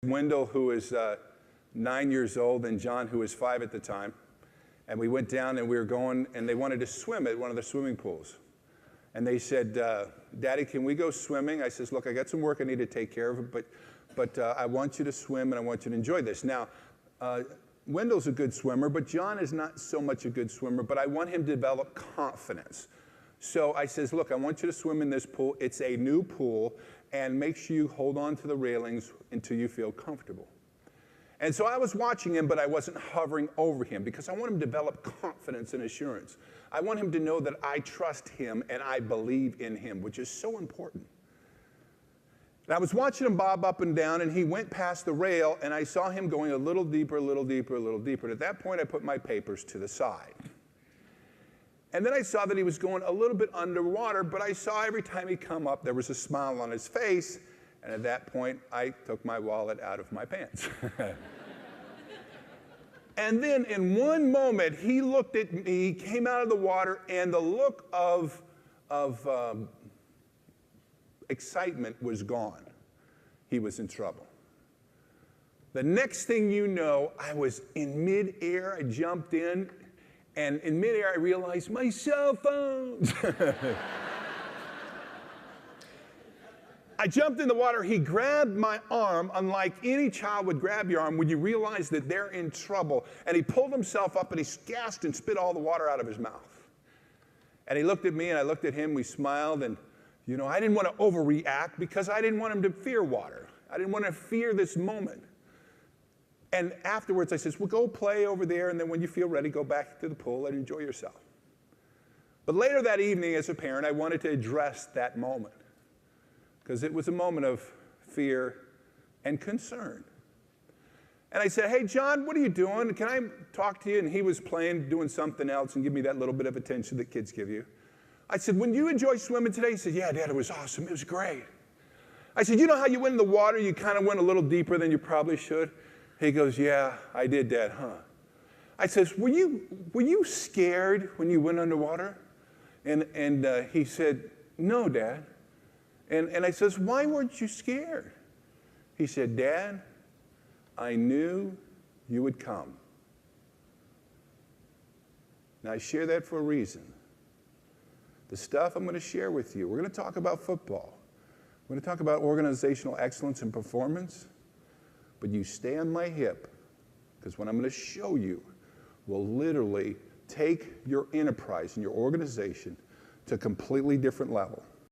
Wendell, who was 9 years old, and John, who was 5 at the time. And we went down and we were going, and they wanted to swim at one of the swimming pools. And they said, Daddy, can we go swimming? I says, look, I got some work I need to take care of, but I want you to swim and I want you to enjoy this. Now, Wendell's a good swimmer, but John is not so much a good swimmer, but I want him to develop confidence. So I says, look, I want you to swim in this pool. It's a new pool, and make sure you hold on to the railings until you feel comfortable. And so I was watching him, but I wasn't hovering over him because I want him to develop confidence and assurance. I want him to know that I trust him and I believe in him, which is so important. And I was watching him bob up and down, and he went past the rail, and I saw him going a little deeper, a little deeper, a little deeper. And at that point, I put my papers to the side. And then I saw that he was going a little bit underwater, but I saw every time he come up, there was a smile on his face. And at that point, I took my wallet out of my pants. And then in one moment, he looked at me, came out of the water, and the look of excitement was gone. He was in trouble. The next thing you know, I was in midair. I jumped in, and in midair, I realized my cell phones. I jumped in the water. He grabbed my arm, unlike any child would grab your arm when you realize that they're in trouble. And he pulled himself up, and he gasped and spit all the water out of his mouth. And he looked at me, and I looked at him. We smiled, and I didn't want to overreact because I didn't want him to fear water. I didn't want to fear this moment. And afterwards, I said, well, go play over there, and then when you feel ready, go back to the pool and enjoy yourself. But later that evening, as a parent, I wanted to address that moment, because it was a moment of fear and concern. And I said, hey, John, what are you doing? Can I talk to you? And he was playing, doing something else, and give me that little bit of attention that kids give you. I said, when you enjoy swimming today? He said, yeah, Dad, it was awesome. It was great. I said, you know how you went in the water, you kind of went a little deeper than you probably should? He goes, yeah, I did, Dad, huh? I says, were you scared when you went underwater? And he said, no, Dad. And I says, why weren't you scared? He said, Dad, I knew you would come. Now, I share that for a reason. The stuff I'm going to share with you, we're going to talk about football. We're going to talk about organizational excellence and performance. But you stay on my hip, because what I'm going to show you will literally take your enterprise and your organization to a completely different level.